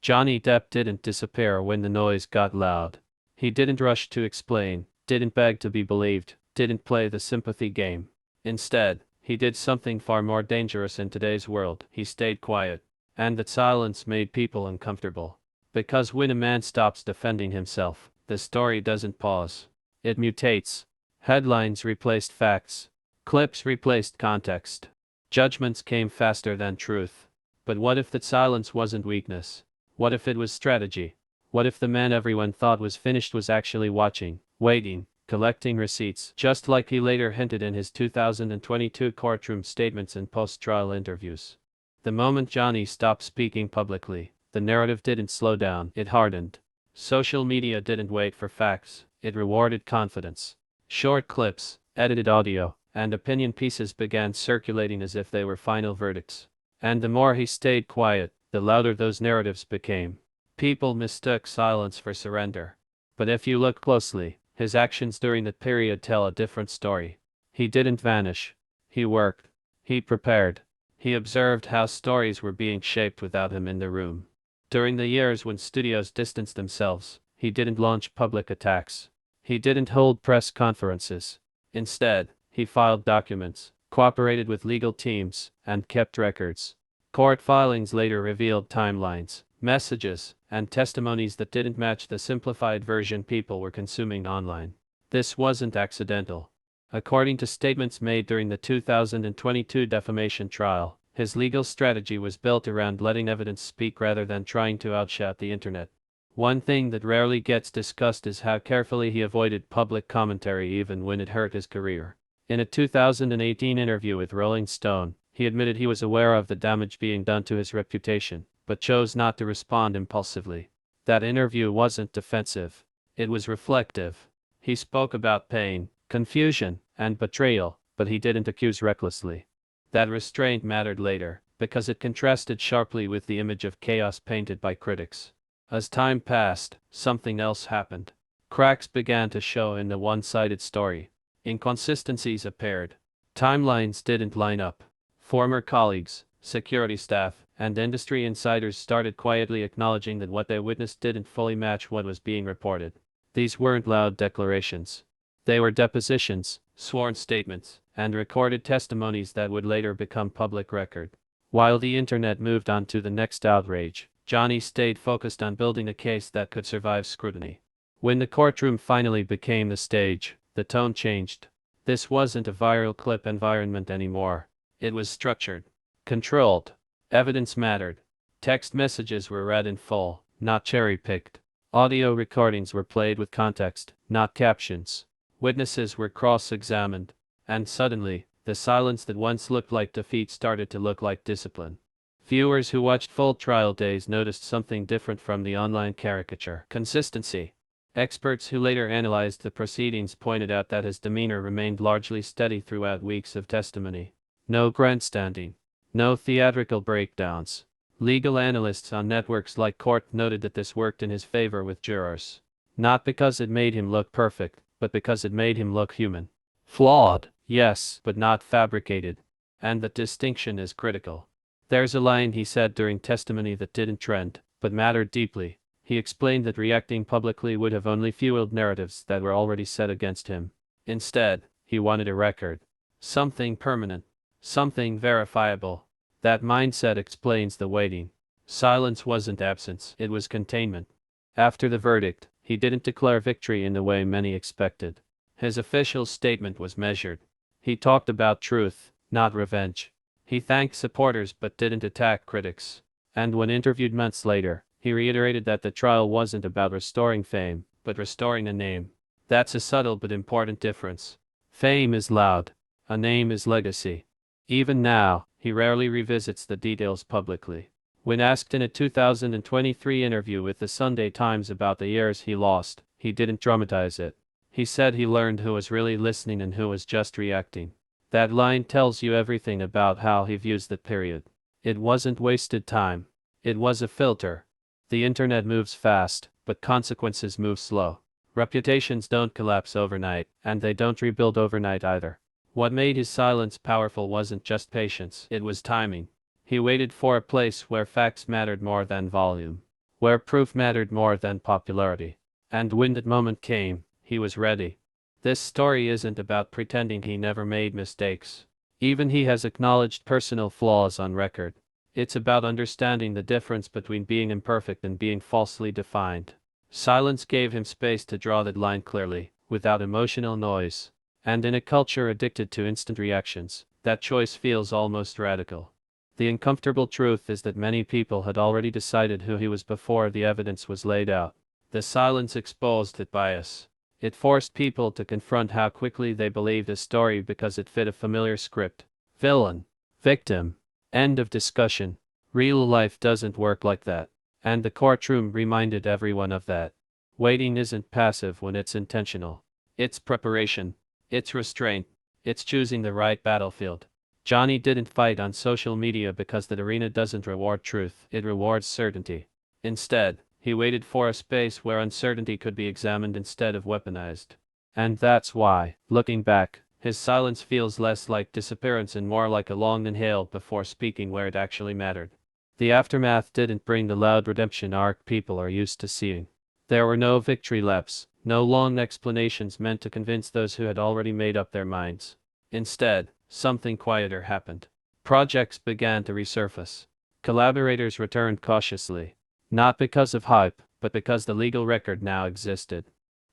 Johnny Depp didn't disappear when the noise got loud. He didn't rush to explain, didn't beg to be believed, didn't play the sympathy game. Instead, he did something far more dangerous in today's world. He stayed quiet. And that silence made people uncomfortable. Because when a man stops defending himself, the story doesn't pause. It mutates. Headlines replaced facts. Clips replaced context. Judgments came faster than truth. But what if that silence wasn't weakness? What if it was strategy? What if the man everyone thought was finished was actually watching, waiting, collecting receipts, just like he later hinted in his 2022 courtroom statements and post-trial interviews? The moment Johnny stopped speaking publicly, the narrative didn't slow down, it hardened. Social media didn't wait for facts, it rewarded confidence. Short clips, edited audio, and opinion pieces began circulating as if they were final verdicts. And the more he stayed quiet, the louder those narratives became. People mistook silence for surrender. But if you look closely, his actions during that period tell a different story. He didn't vanish. He worked. He prepared. He observed how stories were being shaped without him in the room. During the years when studios distanced themselves, he didn't launch public attacks. He didn't hold press conferences. Instead, he filed documents, cooperated with legal teams, and kept records. Court filings later revealed timelines, messages, and testimonies that didn't match the simplified version people were consuming online. This wasn't accidental. According to statements made during the 2022 defamation trial, his legal strategy was built around letting evidence speak rather than trying to outshout the internet. One thing that rarely gets discussed is how carefully he avoided public commentary even when it hurt his career. In a 2018 interview with Rolling Stone, he admitted he was aware of the damage being done to his reputation, but chose not to respond impulsively. That interview wasn't defensive. It was reflective. He spoke about pain, confusion, and betrayal, but he didn't accuse recklessly. That restraint mattered later, because it contrasted sharply with the image of chaos painted by critics. As time passed, something else happened. Cracks began to show in the one-sided story. Inconsistencies appeared. Timelines didn't line up. Former colleagues, security staff, and industry insiders started quietly acknowledging that what they witnessed didn't fully match what was being reported. These weren't loud declarations. They were depositions, sworn statements, and recorded testimonies that would later become public record. While the internet moved on to the next outrage, Johnny stayed focused on building a case that could survive scrutiny. When the courtroom finally became the stage, the tone changed. This wasn't a viral clip environment anymore. It was structured, controlled. Evidence mattered. Text messages were read in full, not cherry-picked. Audio recordings were played with context, not captions. Witnesses were cross-examined. And suddenly, the silence that once looked like defeat started to look like discipline. Viewers who watched full trial days noticed something different from the online caricature: consistency. Experts who later analyzed the proceedings pointed out that his demeanor remained largely steady throughout weeks of testimony. No grandstanding. No theatrical breakdowns. Legal analysts on networks like Court noted that this worked in his favor with jurors. Not because it made him look perfect, but because it made him look human. Flawed, yes, but not fabricated. And that distinction is critical. There's a line he said during testimony that didn't trend, but mattered deeply. He explained that reacting publicly would have only fueled narratives that were already set against him. Instead, he wanted a record. Something permanent. Something verifiable. That mindset explains the waiting. Silence wasn't absence, it was containment. After the verdict, he didn't declare victory in the way many expected. His official statement was measured. He talked about truth, not revenge. He thanked supporters but didn't attack critics. And when interviewed months later, he reiterated that the trial wasn't about restoring fame, but restoring a name. That's a subtle but important difference. Fame is loud. A name is legacy. Even now, he rarely revisits the details publicly. When asked in a 2023 interview with the Sunday Times about the years he lost, he didn't dramatize it. He said he learned who was really listening and who was just reacting. That line tells you everything about how he views that period. It wasn't wasted time. It was a filter. The internet moves fast, but consequences move slow. Reputations don't collapse overnight, and they don't rebuild overnight either. What made his silence powerful wasn't just patience, it was timing. He waited for a place where facts mattered more than volume. where proof mattered more than popularity. And when that moment came, he was ready. This story isn't about pretending he never made mistakes. Even he has acknowledged personal flaws on record. It's about understanding the difference between being imperfect and being falsely defined. Silence gave him space to draw that line clearly, without emotional noise. And in a culture addicted to instant reactions, that choice feels almost radical. The uncomfortable truth is that many people had already decided who he was before the evidence was laid out. The silence exposed that bias. It forced people to confront how quickly they believed a story because it fit a familiar script. Villain. Victim. End of discussion. Real life doesn't work like that. And the courtroom reminded everyone of that. Waiting isn't passive when it's intentional. It's preparation. It's restraint. It's choosing the right battlefield. Johnny didn't fight on social media because that arena doesn't reward truth, it rewards certainty. Instead, he waited for a space where uncertainty could be examined instead of weaponized. And that's why, looking back, his silence feels less like disappearance and more like a long inhale before speaking where it actually mattered. The aftermath didn't bring the loud redemption arc people are used to seeing. There were no victory laps, no long explanations meant to convince those who had already made up their minds. Instead, something quieter happened. Projects began to resurface. Collaborators returned cautiously. Not because of hype, but because the legal record now existed.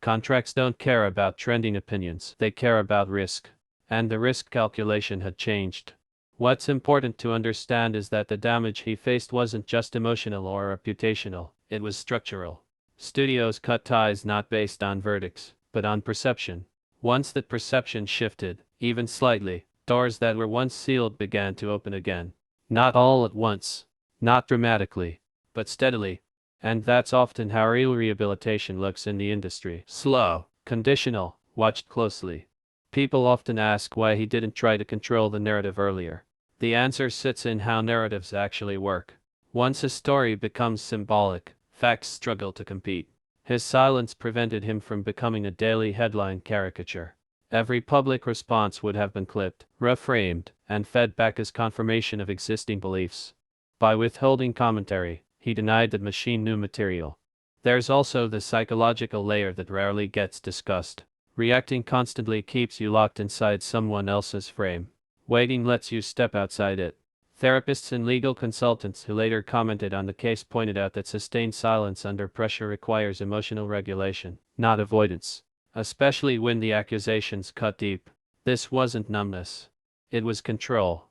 Contracts don't care about trending opinions, they care about risk. And the risk calculation had changed. What's important to understand is that the damage he faced wasn't just emotional or reputational, it was structural. Studios cut ties not based on verdicts, but on perception. Once that perception shifted, even slightly, doors that were once sealed began to open again. Not all at once, not dramatically, but steadily. And that's often how real rehabilitation looks in the industry. Slow, conditional, watched closely. People often ask why he didn't try to control the narrative earlier. The answer sits in how narratives actually work. Once a story becomes symbolic, facts struggle to compete. His silence prevented him from becoming a daily headline caricature. Every public response would have been clipped, reframed, and fed back as confirmation of existing beliefs. By withholding commentary, he denied that machine knew material. There's also the psychological layer that rarely gets discussed. Reacting constantly keeps you locked inside someone else's frame. Waiting lets you step outside it. Therapists and legal consultants who later commented on the case pointed out that sustained silence under pressure requires emotional regulation, not avoidance. Especially when the accusations cut deep. This wasn't numbness. It was control.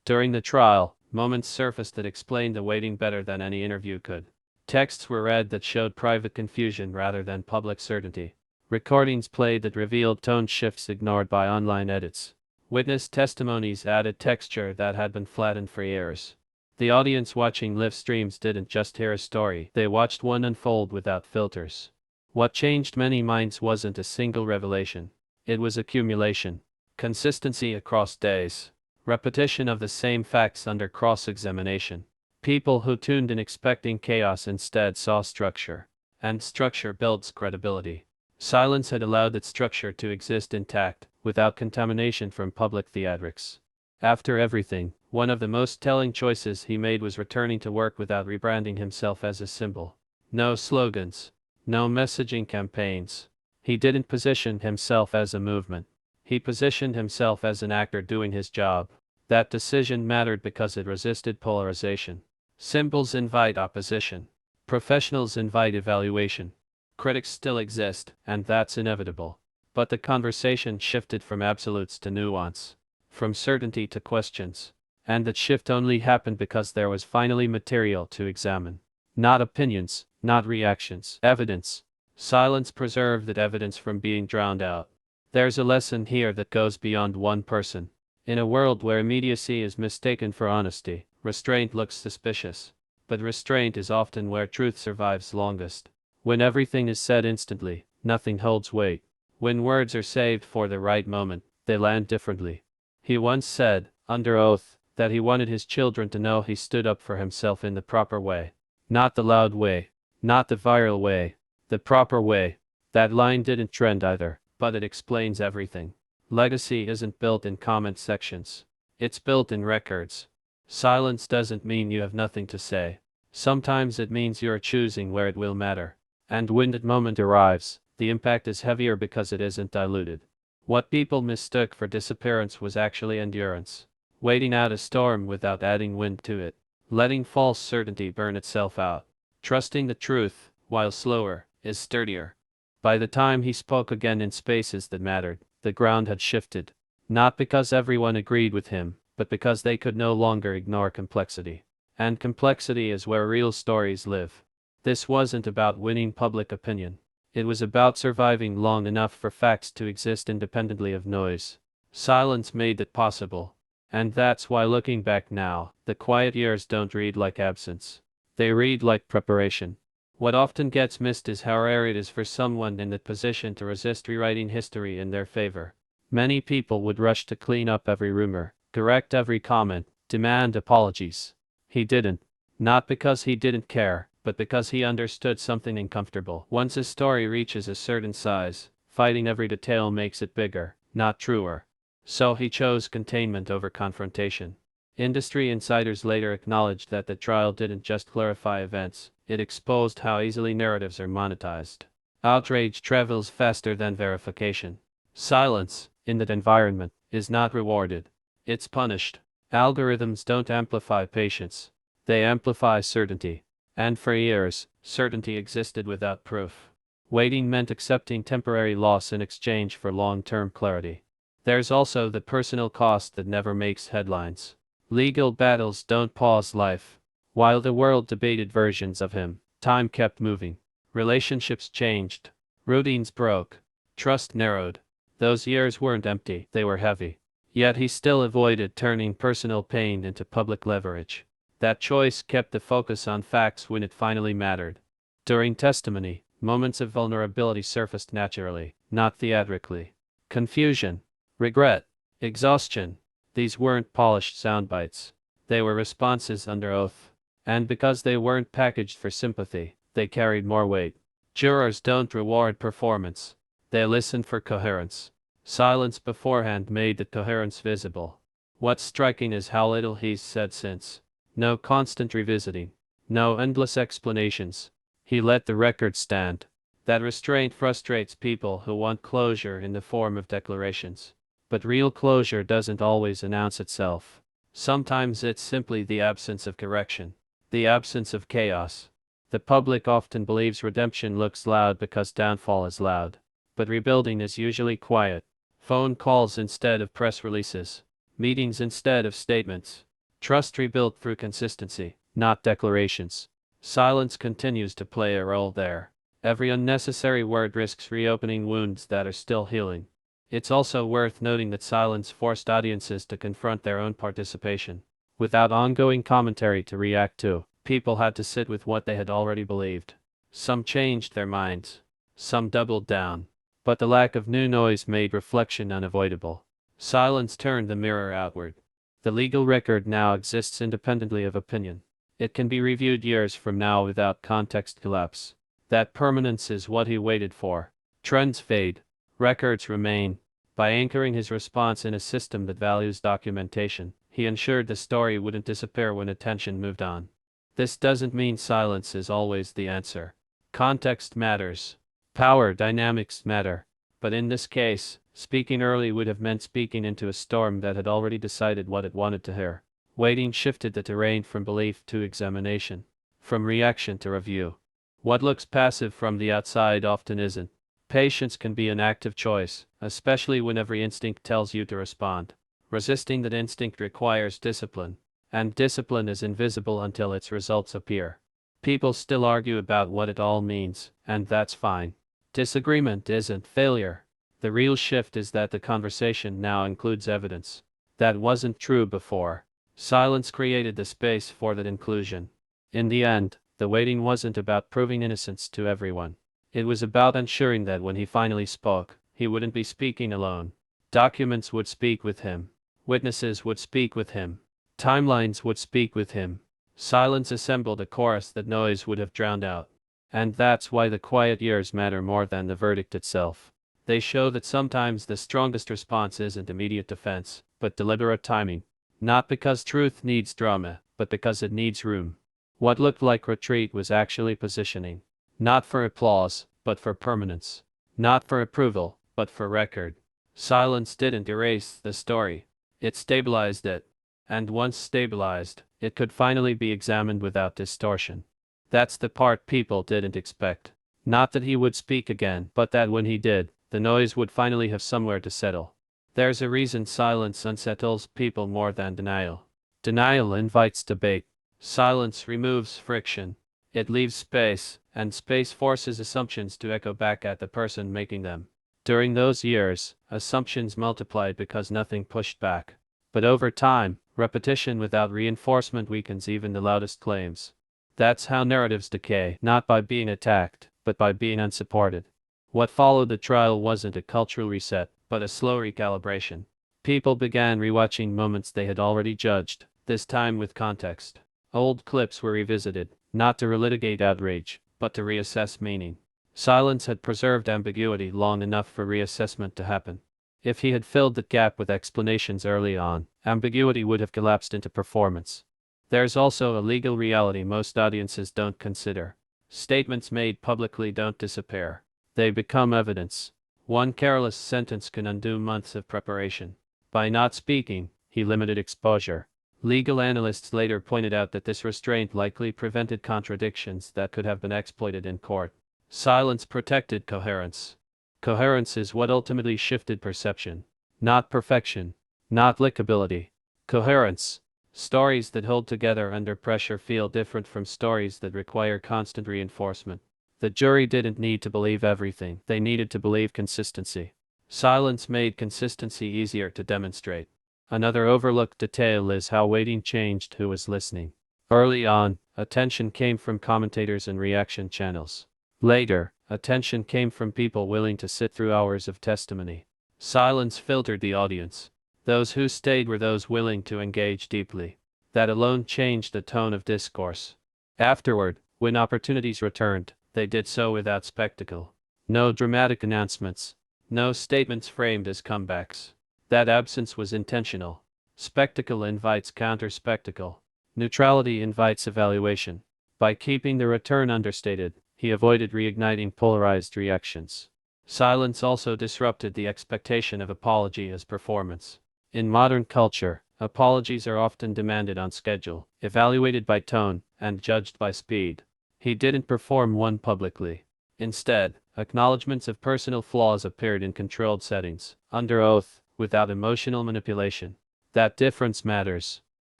During the trial, moments surfaced that explained the waiting better than any interview could. Texts were read that showed private confusion rather than public certainty. Recordings played that revealed tone shifts ignored by online edits. Witness testimonies added texture that had been flattened for years. The audience watching live streams didn't just hear a story, they watched one unfold without filters. What changed many minds wasn't a single revelation. It was accumulation. Consistency across days. Repetition of the same facts under cross-examination. People who tuned in expecting chaos instead saw structure. And structure builds credibility. Silence had allowed that structure to exist intact, without contamination from public theatrics. After everything, one of the most telling choices he made was returning to work without rebranding himself as a symbol. No slogans. No messaging campaigns. He didn't position himself as a movement. He positioned himself as an actor doing his job. That decision mattered because it resisted polarization. Symbols invite opposition. Professionals invite evaluation. Critics still exist, and that's inevitable. But the conversation shifted from absolutes to nuance. From certainty to questions. And that shift only happened because there was finally material to examine. Not opinions, not reactions, evidence. Silence preserved that evidence from being drowned out. There's a lesson here that goes beyond one person. In a world where immediacy is mistaken for honesty, restraint looks suspicious. But restraint is often where truth survives longest. When everything is said instantly, nothing holds weight. When words are saved for the right moment, they land differently. He once said, under oath, that he wanted his children to know he stood up for himself in the proper way. Not the loud way. Not the viral way. The proper way. That line didn't trend either, but it explains everything. Legacy isn't built in comment sections. It's built in records. Silence doesn't mean you have nothing to say. Sometimes it means you're choosing where it will matter. And when that moment arrives, the impact is heavier because it isn't diluted. What people mistook for disappearance was actually endurance. Waiting out a storm without adding wind to it. Letting false certainty burn itself out. Trusting the truth, while slower, is sturdier. By the time he spoke again in spaces that mattered, the ground had shifted. Not because everyone agreed with him, but because they could no longer ignore complexity. And complexity is where real stories live. This wasn't about winning public opinion. It was about surviving long enough for facts to exist independently of noise. Silence made it possible. And that's why, looking back now, the quiet years don't read like absence. They read like preparation. What often gets missed is how rare it is for someone in that position to resist rewriting history in their favor. Many people would rush to clean up every rumor, correct every comment, demand apologies. He didn't. Not because he didn't care, but because he understood something uncomfortable. Once a story reaches a certain size, fighting every detail makes it bigger, not truer. So he chose containment over confrontation. Industry insiders later acknowledged that the trial didn't just clarify events, it exposed how easily narratives are monetized. Outrage travels faster than verification. Silence, in that environment, is not rewarded. It's punished. Algorithms don't amplify patience. They amplify certainty. And for years, certainty existed without proof. Waiting meant accepting temporary loss in exchange for long-term clarity. There's also the personal cost that never makes headlines. Legal battles don't pause life. While the world debated versions of him, time kept moving. Relationships changed. Routines broke. Trust narrowed. Those years weren't empty, they were heavy. Yet he still avoided turning personal pain into public leverage. That choice kept the focus on facts when it finally mattered. During testimony, moments of vulnerability surfaced naturally, not theatrically. Confusion, regret, exhaustion. These weren't polished sound bites. They were responses under oath. And because they weren't packaged for sympathy, they carried more weight. Jurors don't reward performance. They listen for coherence. Silence beforehand made the coherence visible. What's striking is how little he's said since. No constant revisiting. No endless explanations. He let the record stand. That restraint frustrates people who want closure in the form of declarations. But real closure doesn't always announce itself. Sometimes it's simply the absence of correction. The absence of chaos. The public often believes redemption looks loud because downfall is loud. But rebuilding is usually quiet. Phone calls instead of press releases. Meetings instead of statements. Trust rebuilt through consistency, not declarations. Silence continues to play a role there. Every unnecessary word risks reopening wounds that are still healing. It's also worth noting that silence forced audiences to confront their own participation. Without ongoing commentary to react to, people had to sit with what they had already believed. Some changed their minds. Some doubled down. But the lack of new noise made reflection unavoidable. Silence turned the mirror outward. The legal record now exists independently of opinion. It can be reviewed years from now without context collapse. That permanence is what he waited for. Trends fade. Records remain. By anchoring his response in a system that values documentation, he ensured the story wouldn't disappear when attention moved on. This doesn't mean silence is always the answer. Context matters. Power dynamics matter. But in this case, speaking early would have meant speaking into a storm that had already decided what it wanted to hear. Waiting shifted the terrain from belief to examination. From reaction to review. What looks passive from the outside often isn't. Patience can be an active choice, especially when every instinct tells you to respond. Resisting that instinct requires discipline. And discipline is invisible until its results appear. People still argue about what it all means, and that's fine. Disagreement isn't failure. The real shift is that the conversation now includes evidence. That wasn't true before. Silence created the space for that inclusion. In the end, the waiting wasn't about proving innocence to everyone. It was about ensuring that when he finally spoke, he wouldn't be speaking alone. Documents would speak with him. Witnesses would speak with him. Timelines would speak with him. Silence assembled a chorus that noise would have drowned out. And that's why the quiet years matter more than the verdict itself. They show that sometimes the strongest response isn't immediate defense, but deliberate timing. Not because truth needs drama, but because it needs room. What looked like retreat was actually positioning. Not for applause, but for permanence. Not for approval, but for record. Silence didn't erase the story. It stabilized it. And once stabilized, it could finally be examined without distortion. That's the part people didn't expect. Not that he would speak again, but that when he did, the noise would finally have somewhere to settle. There's a reason silence unsettles people more than denial. Denial invites debate. Silence removes friction. It leaves space, and space forces assumptions to echo back at the person making them. During those years, assumptions multiplied because nothing pushed back. But over time, repetition without reinforcement weakens even the loudest claims. That's how narratives decay, not by being attacked, but by being unsupported. What followed the trial wasn't a cultural reset, but a slow recalibration. People began rewatching moments they had already judged, this time with context. Old clips were revisited, not to relitigate outrage, but to reassess meaning. Silence had preserved ambiguity long enough for reassessment to happen. If he had filled that gap with explanations early on, ambiguity would have collapsed into performance. There's also a legal reality most audiences don't consider. Statements made publicly don't disappear. They become evidence. One careless sentence can undo months of preparation. By not speaking, he limited exposure. Legal analysts later pointed out that this restraint likely prevented contradictions that could have been exploited in court. Silence protected coherence. Coherence is what ultimately shifted perception. Not perfection. Not lickability. Coherence. Stories that hold together under pressure feel different from stories that require constant reinforcement. The jury didn't need to believe everything, they needed to believe consistency. Silence made consistency easier to demonstrate. Another overlooked detail is how waiting changed who was listening. Early on, attention came from commentators and reaction channels. Later, attention came from people willing to sit through hours of testimony. Silence filtered the audience. Those who stayed were those willing to engage deeply. That alone changed the tone of discourse. Afterward, when opportunities returned, they did so without spectacle. No dramatic announcements. No statements framed as comebacks. That absence was intentional. Spectacle invites counter-spectacle. Neutrality invites evaluation. By keeping the return understated, he avoided reigniting polarized reactions. Silence also disrupted the expectation of apology as performance. In modern culture, apologies are often demanded on schedule, evaluated by tone, and judged by speed. He didn't perform one publicly. Instead, acknowledgments of personal flaws appeared in controlled settings, under oath, without emotional manipulation. That difference matters.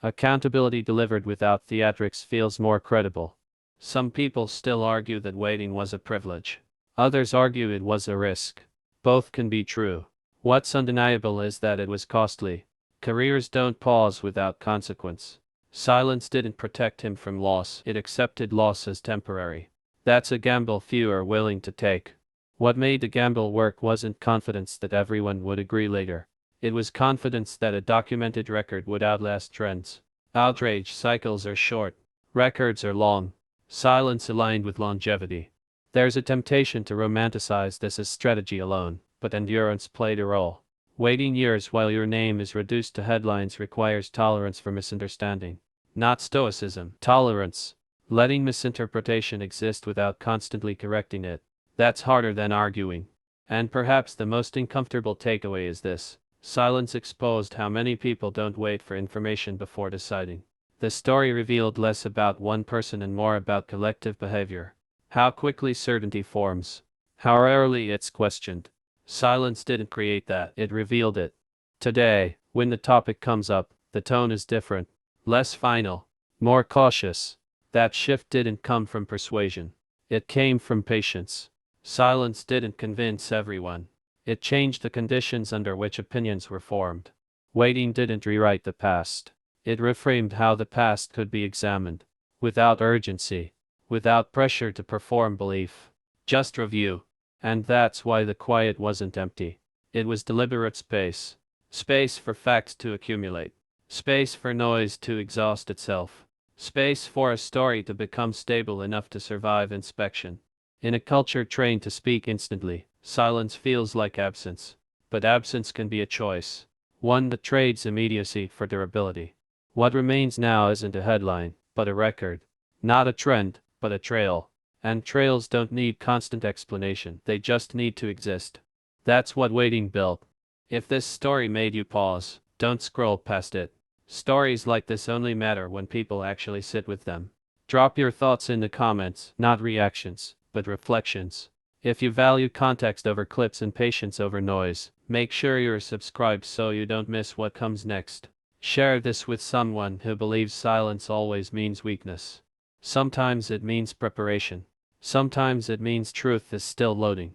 Accountability delivered without theatrics feels more credible. Some people still argue that waiting was a privilege. Others argue it was a risk. Both can be true. What's undeniable is that it was costly. Careers don't pause without consequence. Silence didn't protect him from loss, it accepted loss as temporary. That's a gamble few are willing to take. What made the gamble work wasn't confidence that everyone would agree later. It was confidence that a documented record would outlast trends. Outrage cycles are short. Records are long. Silence aligned with longevity. There's a temptation to romanticize this as strategy alone, but endurance played a role. Waiting years while your name is reduced to headlines requires tolerance for misunderstanding. Not stoicism, tolerance. Letting misinterpretation exist without constantly correcting it. That's harder than arguing. And perhaps the most uncomfortable takeaway is this. Silence exposed how many people don't wait for information before deciding. The story revealed less about one person and more about collective behavior. How quickly certainty forms. How rarely it's questioned. Silence didn't create that, it revealed it. Today, when the topic comes up, the tone is different. Less final. More cautious. That shift didn't come from persuasion. It came from patience. Silence didn't convince everyone. It changed the conditions under which opinions were formed. Waiting didn't rewrite the past. It reframed how the past could be examined. Without urgency. Without pressure to perform belief. Just review. And that's why the quiet wasn't empty. It was deliberate space. Space for facts to accumulate. Space for noise to exhaust itself. Space for a story to become stable enough to survive inspection. In a culture trained to speak instantly, silence feels like absence. But absence can be a choice. One that trades immediacy for durability. What remains now isn't a headline, but a record. Not a trend, but a trail. And trails don't need constant explanation, they just need to exist. That's what waiting built. If this story made you pause, don't scroll past it. Stories like this only matter when people actually sit with them. Drop your thoughts in the comments, not reactions, but reflections. If you value context over clips and patience over noise, make sure you're subscribed so you don't miss what comes next. Share this with someone who believes silence always means weakness. Sometimes it means preparation. Sometimes it means truth is still loading.